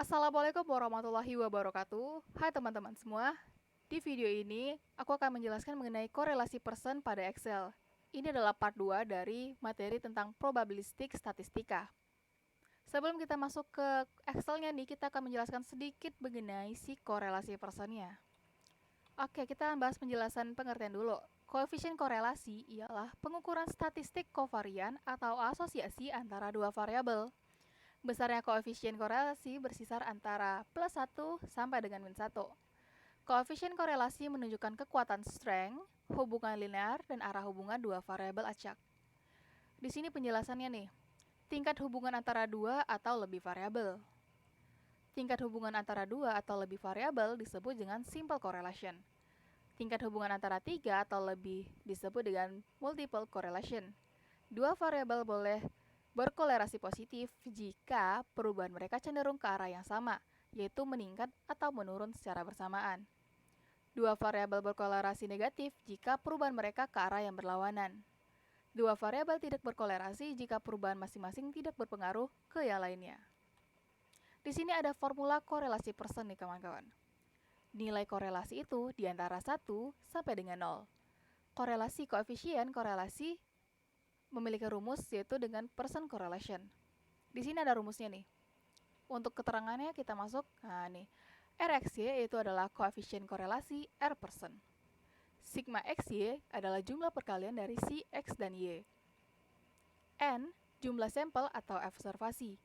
Assalamualaikum warahmatullahi wabarakatuh. Hai teman-teman semua. Di video ini, aku akan menjelaskan mengenai korelasi persen pada Excel. Ini adalah part 2 dari materi tentang probabilistik statistika. Sebelum kita masuk ke Excel-nya nih, kita akan menjelaskan sedikit mengenai si korelasi persennya. Oke, kita bahas penjelasan pengertian dulu. Koefisien korelasi ialah pengukuran statistik kovarian atau asosiasi antara dua variabel. Besarnya koefisien korelasi bersisar antara plus 1 sampai dengan min 1. Koefisien korelasi menunjukkan kekuatan strength, hubungan linear, dan arah hubungan dua variabel acak. Di sini penjelasannya nih, tingkat hubungan antara dua atau lebih variabel. Tingkat hubungan antara dua atau lebih variabel disebut dengan simple correlation. Tingkat hubungan antara tiga atau lebih disebut dengan multiple correlation. Dua variabel boleh berkolerasi positif jika perubahan mereka cenderung ke arah yang sama, yaitu meningkat atau menurun secara bersamaan. Dua variabel berkolerasi negatif jika perubahan mereka ke arah yang berlawanan. Dua variabel tidak berkolerasi jika perubahan masing-masing tidak berpengaruh ke yang lainnya. Di sini ada formula korelasi persen nih kawan-kawan. Nilai korelasi itu di antara 1 sampai dengan 0. Korelasi koefisien korelasi memiliki rumus yaitu dengan percent correlation. Di sini ada rumusnya nih. Untuk keterangannya kita masuk, nah nih, RXY itu adalah koefisien korelasi R persen. Sigma XY adalah jumlah perkalian dari si X dan Y. N, jumlah sampel atau observasi.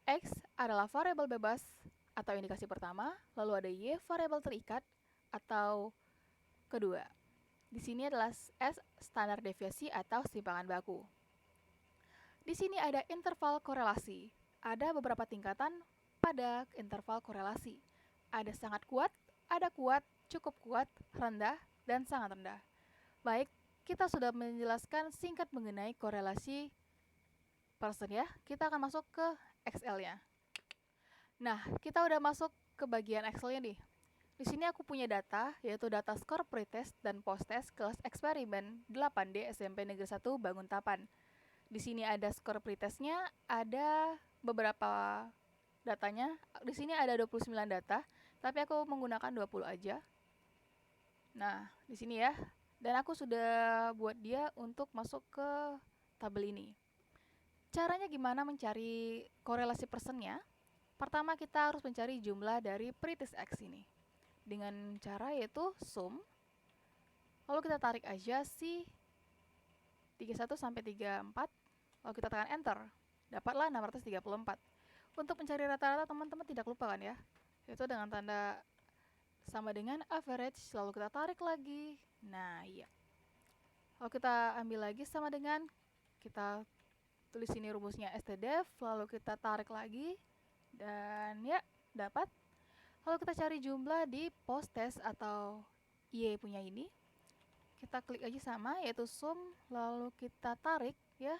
X adalah variabel bebas atau indikasi pertama, lalu ada Y, variabel terikat atau kedua. Di sini adalah S, standar deviasi atau simpangan baku. Di sini ada interval korelasi. Ada beberapa tingkatan pada interval korelasi. Ada sangat kuat, ada kuat, cukup kuat, rendah, dan sangat rendah. Baik, kita sudah menjelaskan singkat mengenai korelasi persen ya. Kita akan masuk ke Excel-nya. Nah, kita udah masuk ke bagian Excel-nya nih. Di sini aku punya data, yaitu data skor pretest dan posttest kelas eksperimen 8D SMP Negeri 1 Banguntapan. Di sini ada skor pretestnya, ada beberapa datanya. Di sini ada 29 data, tapi aku menggunakan 20 aja. Nah, di sini ya. Dan aku sudah buat dia untuk masuk ke tabel ini. Caranya gimana mencari korelasi persennya? Pertama kita harus mencari jumlah dari pretest X ini. Dengan cara yaitu sum, lalu kita tarik aja si 31 sampai 34, lalu kita tekan enter, dapatlah 634. Untuk mencari rata-rata teman-teman tidak lupa kan ya, yaitu dengan tanda sama dengan average, lalu kita tarik lagi. Nah iya, lalu kita ambil lagi sama dengan, kita tulis sini rumusnya stdef, lalu kita tarik lagi, dan ya dapat. Lalu kita cari jumlah di posttest atau Y punya ini. Kita klik aja sama, yaitu sum, lalu kita tarik ya.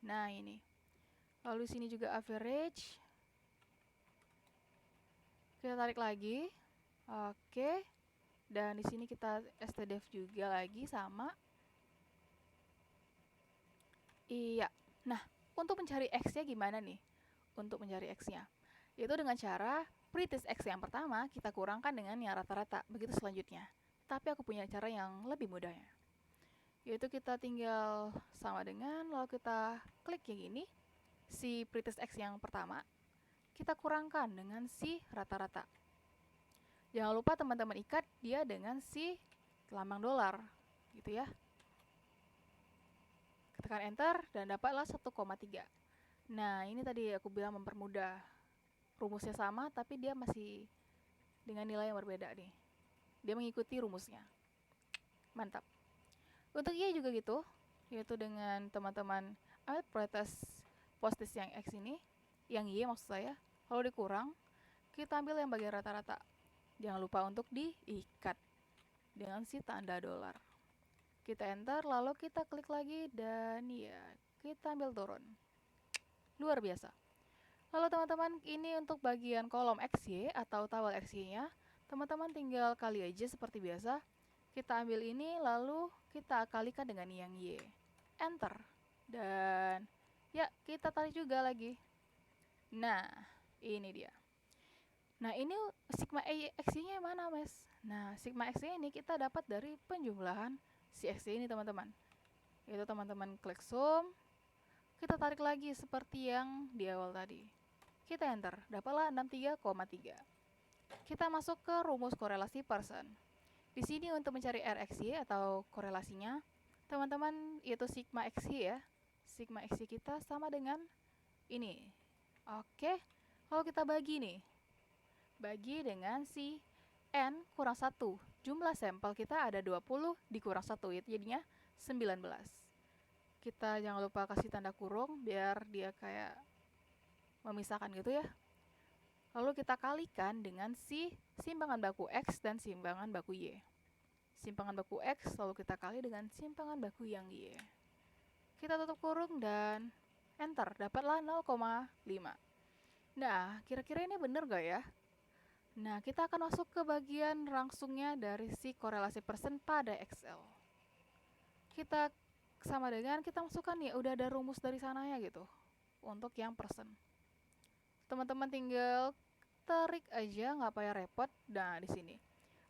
Nah ini. Lalu sini juga average. Kita tarik lagi. Oke. Dan di sini kita stdef juga lagi sama. Iya. Nah, untuk mencari X-nya gimana nih? Untuk mencari X-nya, yaitu dengan cara pretest X yang pertama kita kurangkan dengan yang rata-rata, begitu selanjutnya. Tapi aku punya cara yang lebih mudahnya, yaitu kita tinggal sama dengan, lalu kita klik yang ini, si pretest X yang pertama, kita kurangkan dengan si rata-rata. Jangan lupa teman-teman ikat dia dengan si lambang dolar, gitu ya. Tekan enter dan dapatlah 1,3. Nah, ini tadi aku bilang mempermudah. Rumusnya sama, tapi dia masih dengan nilai yang berbeda nih. Dia mengikuti rumusnya. Mantap. Untuk Y juga gitu, yaitu dengan teman-teman ambil pretest posttest yang X ini, yang Y maksud saya, lalu dikurang, kita ambil yang bagian rata-rata. Jangan lupa untuk diikat dengan si tanda dolar. Kita enter, lalu kita klik lagi, dan ya, kita ambil turun. Luar biasa. Lalu teman-teman, ini untuk bagian kolom XY atau tabel XY-nya, teman-teman tinggal kali aja seperti biasa. Kita ambil ini, lalu kita kalikan dengan yang Y. Enter. Dan ya, kita tarik juga lagi. Nah, Ini dia. Nah, ini sigma X-nya mana, Mas? Nah, sigma X-nya ini kita dapat dari penjumlahan si X ini, teman-teman. Yaitu teman-teman klik sum, kita tarik lagi seperti yang di awal tadi. Kita enter, dapatlah 63,3. Kita masuk ke rumus korelasi Pearson. Di sini untuk mencari RXY atau korelasinya, teman-teman, yaitu sigma XY ya. Sigma XY kita sama dengan ini. Oke, kalau kita bagi nih, bagi dengan si N kurang 1. Jumlah sampel kita ada 20 dikurang 1, itu jadinya 19. Kita jangan lupa kasih tanda kurung biar dia kayak memisahkan gitu ya. Lalu kita kalikan dengan si simpangan baku X dan simpangan baku Y. Simpangan baku X lalu kita kali dengan simpangan baku yang Y. Kita tutup kurung dan enter, dapatlah 0,5. Nah, kira-kira ini benar gak ya? Nah, kita akan masuk ke bagian langsungnya dari si korelasi Pearson pada Excel. Kita sama dengan kita masukkan ya, udah ada rumus dari sana ya gitu. Untuk yang Pearson. Teman-teman tinggal tarik aja, nggak payah repot. Nah, di sini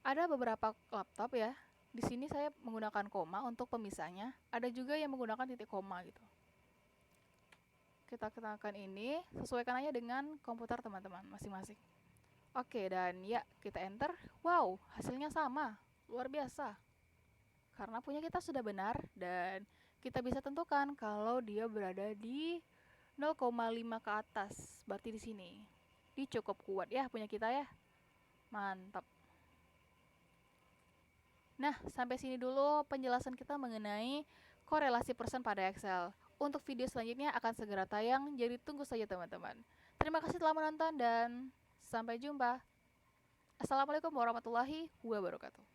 ada beberapa laptop ya. Di sini saya menggunakan koma untuk pemisahnya. Ada juga yang menggunakan titik koma gitu. Kita kenakan ini, sesuaikan aja dengan komputer teman-teman masing-masing. Oke, dan ya, kita enter. Wow, hasilnya sama. Luar biasa. Karena punya kita sudah benar, dan kita bisa tentukan kalau dia berada di 0,5 ke atas. Berarti di sini. Ini cukup kuat ya punya kita ya. Mantap. Nah, sampai sini dulu penjelasan kita mengenai korelasi Pearson pada Excel. Untuk video selanjutnya akan segera tayang, jadi tunggu saja teman-teman. Terima kasih telah menonton dan sampai jumpa. Assalamualaikum warahmatullahi wabarakatuh.